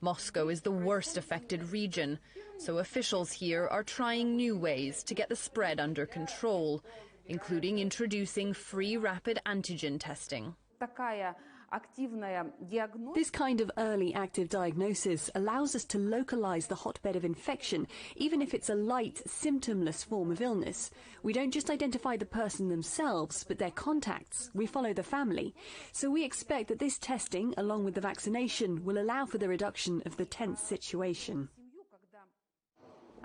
[SPEAKER 16] Moscow is the worst affected region, so officials here are trying new ways to get the spread under control, including introducing free rapid antigen testing.
[SPEAKER 17] This kind of early active diagnosis allows us to localize the hotbed of infection, even if it's a light, symptomless form of illness. We don't just identify the person themselves, but their contacts. We follow the family. So we expect that this testing, along with the vaccination, will allow for the reduction of the tense situation.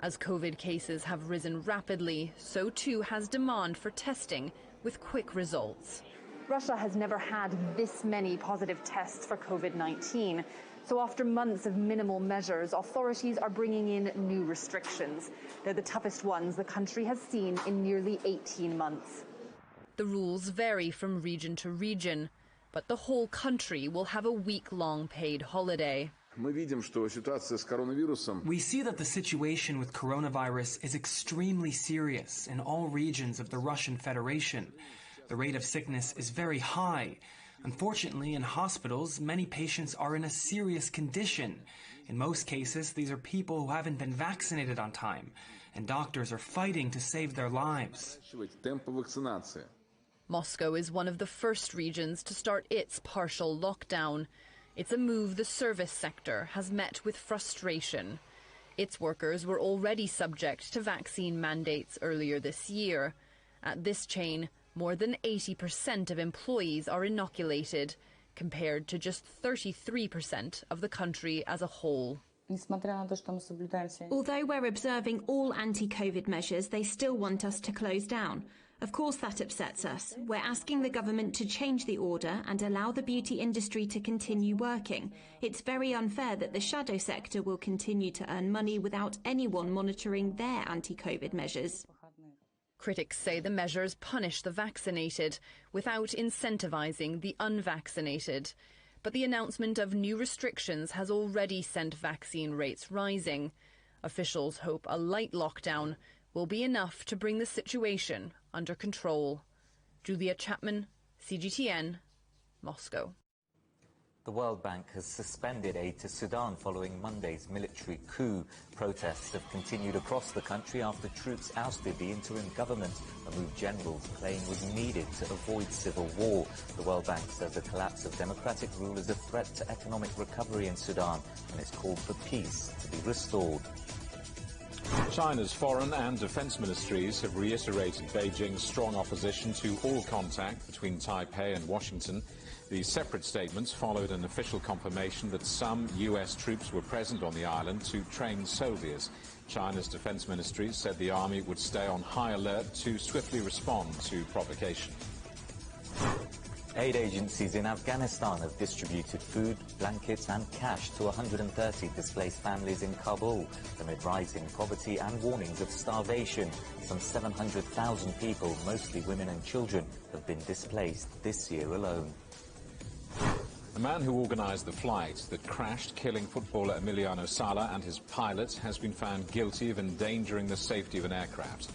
[SPEAKER 16] As COVID cases have risen rapidly, so too has demand for testing with quick results.
[SPEAKER 18] Russia has never had this many positive tests for COVID-19. So after months of minimal measures, authorities are bringing in new restrictions. They're the toughest ones the country has seen in nearly 18 months.
[SPEAKER 16] The rules vary from region to region, but the whole country will have a week-long paid holiday.
[SPEAKER 19] We see that the situation with coronavirus is extremely serious in all regions of the Russian Federation. The rate of sickness is very high. Unfortunately, in hospitals, many patients are in a serious condition. In most cases, these are people who haven't been vaccinated on time, and doctors are fighting to save their lives.
[SPEAKER 16] Moscow is one of the first regions to start its partial lockdown. It's a move the service sector has met with frustration. Its workers were already subject to vaccine mandates earlier this year. At this chain, more than 80% of employees are inoculated, compared to just 33% of the country as a whole.
[SPEAKER 21] Although we're observing all anti-COVID measures, they still want us to close down. Of course that upsets us. We're asking the government to change the order and allow the beauty industry to continue working. It's very unfair that the shadow sector will continue to earn money without anyone monitoring their anti-COVID measures.
[SPEAKER 16] Critics say the measures punish the vaccinated without incentivizing the unvaccinated. But the announcement of new restrictions has already sent vaccine rates rising. Officials hope a light lockdown will be enough to bring the situation under control. Julia Chapman, CGTN, Moscow.
[SPEAKER 3] The World Bank has suspended aid to Sudan following Monday's military coup. Protests have continued across the country after troops ousted the interim government, a move generals claim was needed to avoid civil war. The World Bank says the collapse of democratic rule is a threat to economic recovery in Sudan and has called for peace to be restored.
[SPEAKER 2] China's foreign and defense ministries have reiterated Beijing's strong opposition to all contact between Taipei and Washington. The separate statements followed an official confirmation that some U.S. troops were present on the island to train soldiers. China's defense ministry said the army would stay on high alert to swiftly respond to provocation.
[SPEAKER 3] Aid agencies in Afghanistan have distributed food, blankets and cash to 130 displaced families in Kabul amid rising poverty and warnings of starvation. Some 700,000 people, mostly women and children, have been displaced this year alone.
[SPEAKER 2] The man who organised the flight that crashed, killing footballer Emiliano Sala and his pilot, has been found guilty of endangering the safety of an aircraft.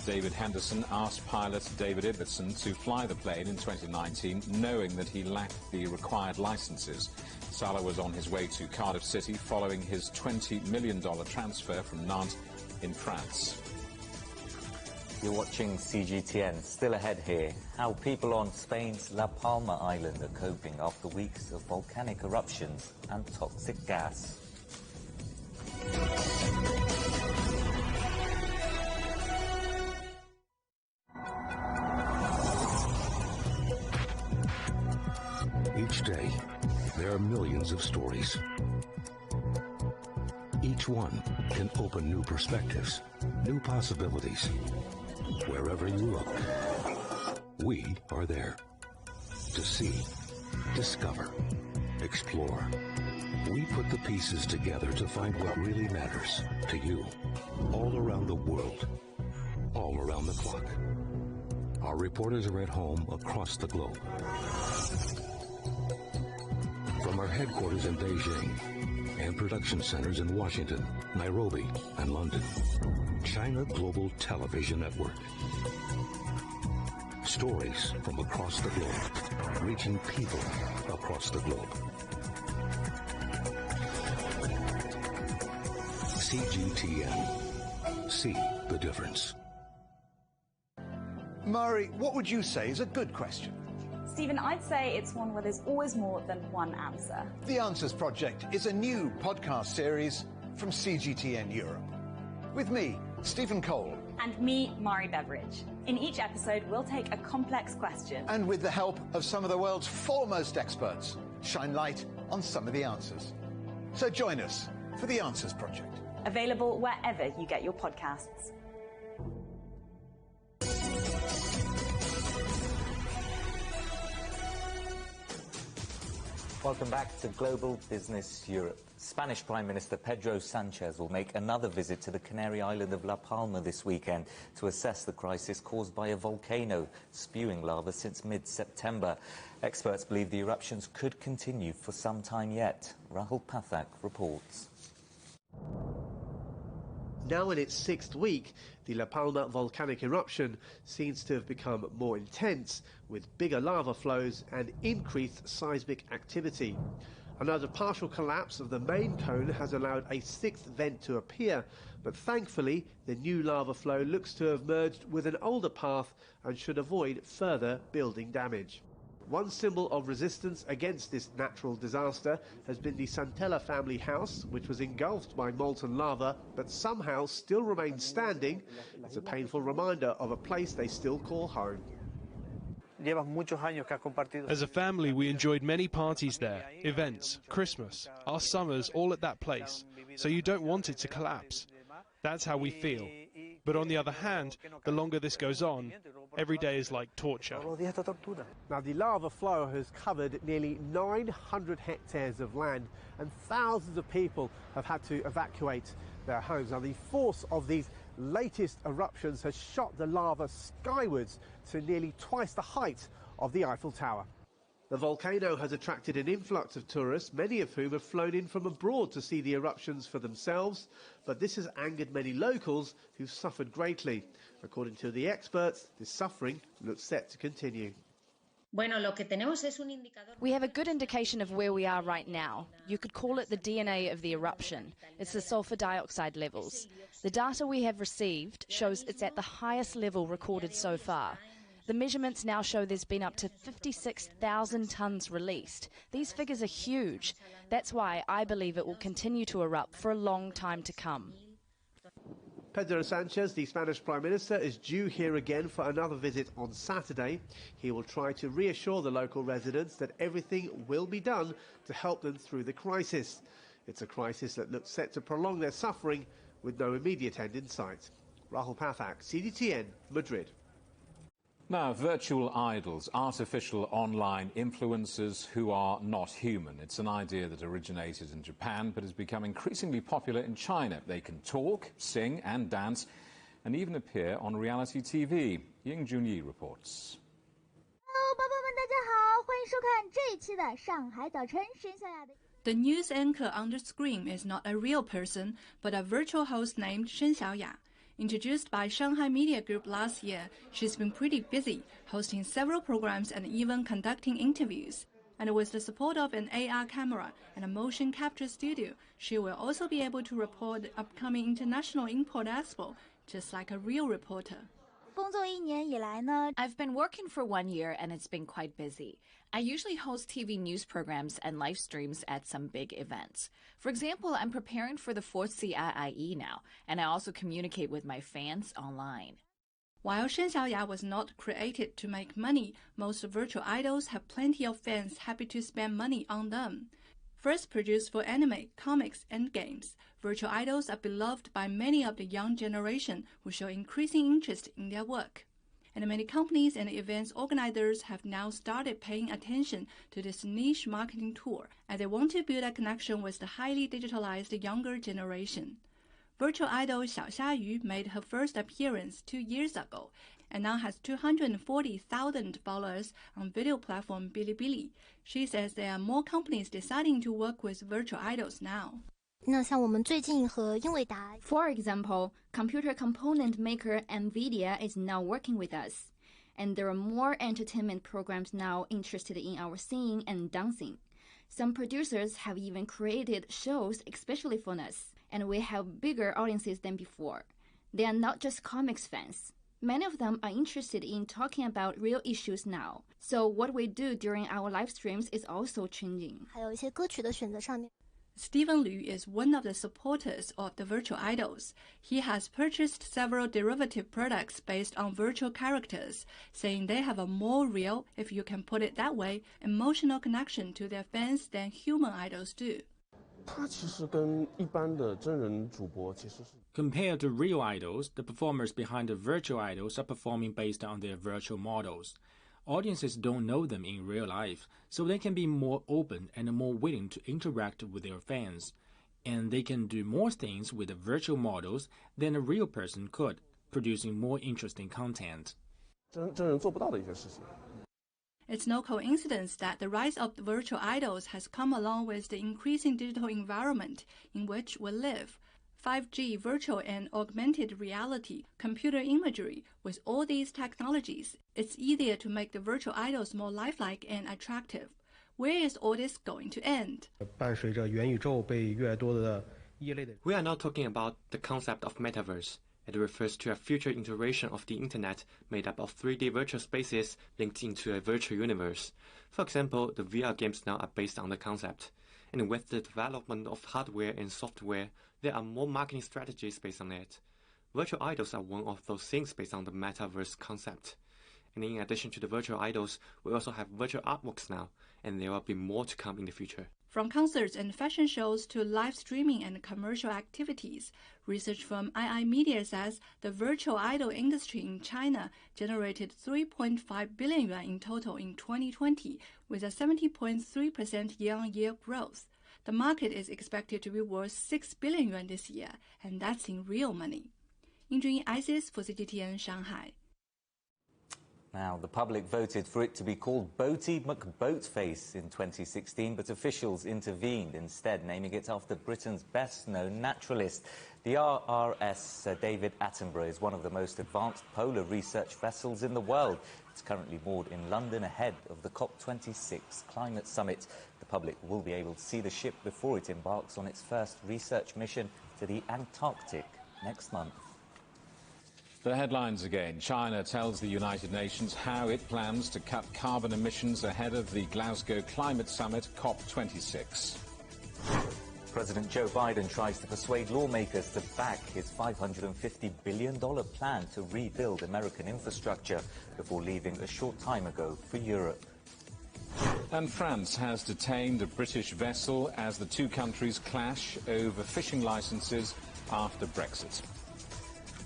[SPEAKER 2] David Henderson asked pilot David Ibbotson to fly the plane in 2019, knowing that he lacked the required licenses. Sala was on his way to Cardiff City following his $20 million transfer from Nantes in France.
[SPEAKER 3] You're watching CGTN. Still ahead here, how people on Spain's La Palma island are coping after weeks of volcanic eruptions and toxic gas.
[SPEAKER 22] Each day, there are millions of stories. Each one can open new perspectives, new possibilities. Wherever you look, we are there. To see, discover, explore. We put the pieces together to find what really matters to you. All around the world, all around the clock. Our reporters are at home across the globe. From our headquarters in Beijing and production centers in Washington, Nairobi, and London, China Global Television Network. Stories from across the globe, reaching people across the globe. CGTN. See the difference.
[SPEAKER 25] Murray, what would you say is a good question?
[SPEAKER 10] Stephen, I'd say it's one where there's always more than one answer.
[SPEAKER 25] The Answers Project is a new podcast series from CGTN Europe. With me, Stephen Cole.
[SPEAKER 10] And me, Mari Beveridge. In each episode, we'll take a complex question.
[SPEAKER 25] And with the help of some of the world's foremost experts, shine light on some of the answers. So join us for The Answers Project.
[SPEAKER 10] Available wherever you get your podcasts.
[SPEAKER 3] Welcome back to Global Business Europe. Spanish Prime Minister Pedro Sanchez will make another visit to the Canary island of La Palma this weekend to assess the crisis caused by a volcano spewing lava since mid-September. Experts believe the eruptions could continue for some time yet. Rahul Pathak reports.
[SPEAKER 6] Now in its sixth week, the La Palma volcanic eruption seems to have become more intense, with bigger lava flows and increased seismic activity. Another partial collapse of the main cone has allowed a sixth vent to appear, but thankfully the new lava flow looks to have merged with an older path and should avoid further building damage. One symbol of resistance against this natural disaster has been the Santella family house, which was engulfed by molten lava, but somehow still remains standing. It's a painful reminder of a place they still call home.
[SPEAKER 7] As a family, we enjoyed many parties there, events, Christmas, our summers, all at that place. So you don't want it to collapse. That's how we feel. But on the other hand, the longer this goes on, every day is like torture.
[SPEAKER 6] Now, the lava flow has covered nearly 900 hectares of land, and thousands of people have had to evacuate their homes. Now, the force of these latest eruptions has shot the lava skywards to nearly twice the height of the Eiffel Tower. The volcano has attracted an influx of tourists, many of whom have flown in from abroad to see the eruptions for themselves, but this has angered many locals who've suffered greatly. According to the experts, this suffering looks set to continue.
[SPEAKER 20] We have a good indication of where we are right now. You could call it the DNA of the eruption. It's the sulfur dioxide levels. The data we have received shows it's at the highest level recorded so far. The measurements now show there's been up to 56,000 tonnes released. These figures are huge. That's why I believe it will continue to erupt for a long time to come.
[SPEAKER 6] Pedro Sanchez, the Spanish Prime Minister, is due here again for another visit on Saturday. He will try to reassure the local residents that everything will be done to help them through the crisis. It's a crisis that looks set to prolong their suffering with no immediate end in sight. Rahul Pathak, CGTN, Madrid.
[SPEAKER 2] Now, virtual idols, artificial online influencers who are not human. It's an idea that originated in Japan but has become increasingly popular in China. They can talk, sing and dance and even appear on reality TV. Ying Junyi reports.
[SPEAKER 23] The news anchor on the screen is not a real person, but a virtual host named Shen Xiaoya. Introduced by Shanghai Media Group last year, she's been pretty busy, hosting several programs and even conducting interviews. And with the support of an AR camera and a motion capture studio, she will also be able to report the upcoming International Import Expo, just like a real reporter.
[SPEAKER 24] I've been working for 1 year and it's been quite busy. I usually host TV news programs and live streams at some big events. For example, I'm preparing for the 4th CIIE now, and I also communicate with my fans online.
[SPEAKER 23] While Shen Xiaoya was not created to make money, most virtual idols have plenty of fans happy to spend money on them. First produced for anime, comics, and games, virtual idols are beloved by many of the young generation who show increasing interest in their work. And many companies and events organizers have now started paying attention to this niche marketing tool, as they want to build a connection with the highly digitalized younger generation. Virtual idol Xiao Xiayu made her first appearance 2 years ago, and now has 240,000 followers on video platform Bilibili. She says there are more companies deciding to work with virtual idols now.
[SPEAKER 24] For example, computer component maker NVIDIA is now working with us. And there are more entertainment programs now interested in our singing and dancing. Some producers have even created shows especially for us, and we have bigger audiences than before. They are not just comics fans. Many of them are interested in talking about real issues now. So what we do during our live streams is also changing.
[SPEAKER 1] 还有一些歌曲的选择上面。
[SPEAKER 23] Stephen Liu is one of the supporters of the virtual idols. He has purchased several derivative products based on virtual characters, saying they have a more real, if you can put it that way, emotional connection to their fans than human idols do.
[SPEAKER 4] Compared to real idols, the performers behind the virtual idols are performing based on their virtual models. Audiences don't know them in real life, so they can be more open and more willing to interact with their fans. And they can do more things with the virtual models than a real person could, producing more interesting content.
[SPEAKER 23] It's no coincidence that the rise of the virtual idols has come along with the increasing digital environment in which we live. 5G, virtual and augmented reality, computer imagery, with all these technologies, it's easier to make the virtual idols more lifelike and attractive. Where is all this going to end?
[SPEAKER 5] We are now talking about the concept of metaverse. It refers to a future iteration of the internet made up of 3D virtual spaces linked into a virtual universe. For example, the VR games now are based on the concept. And with the development of hardware and software, there are more marketing strategies based on it. Virtual idols are one of those things based on the metaverse concept. And in addition to the virtual idols, we also have virtual artworks now, and there will be more to come in the future.
[SPEAKER 23] From concerts and fashion shows to live streaming and commercial activities, research from II Media says the virtual idol industry in China generated 3.5 billion yuan in total in 2020, with a 70.3% year-on-year growth. The market is expected to be worth 6 billion yuan this year, and that's in real money. Yingjun ISIS for CGTN Shanghai.
[SPEAKER 3] Now, the public voted for it to be called Boaty McBoatface in 2016, but officials intervened, instead naming it after Britain's best-known naturalist. The RRS David Attenborough is one of the most advanced polar research vessels in the world. It's currently moored in London ahead of the COP26 climate summit. The public will be able to see the ship before it embarks on its first research mission to the Antarctic next month.
[SPEAKER 2] The headlines again. China tells the United Nations how it plans to cut carbon emissions ahead of the Glasgow climate summit, COP26.
[SPEAKER 3] President Joe Biden tries to persuade lawmakers to back his $550 billion plan to rebuild American infrastructure before leaving a short time ago for Europe.
[SPEAKER 2] And France has detained a British vessel as the two countries clash over fishing licenses after Brexit.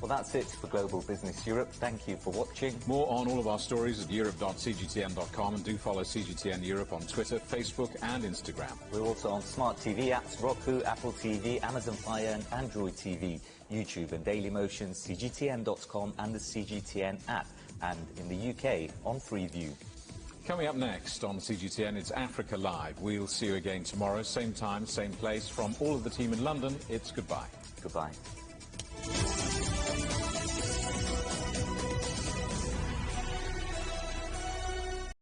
[SPEAKER 3] Well, that's it for Global Business Europe. Thank you for watching.
[SPEAKER 2] More on all of our stories at europe.cgtn.com, and do follow CGTN Europe on Twitter, Facebook and Instagram.
[SPEAKER 3] We're also on smart TV apps, Roku, Apple TV, Amazon Fire and Android TV, YouTube and Dailymotion, CGTN.com and the CGTN app, and in the UK on Freeview.
[SPEAKER 2] Coming up next on CGTN, it's Africa Live. We'll see you again tomorrow, same time, same place. From all of the team in London, it's goodbye.
[SPEAKER 3] Goodbye.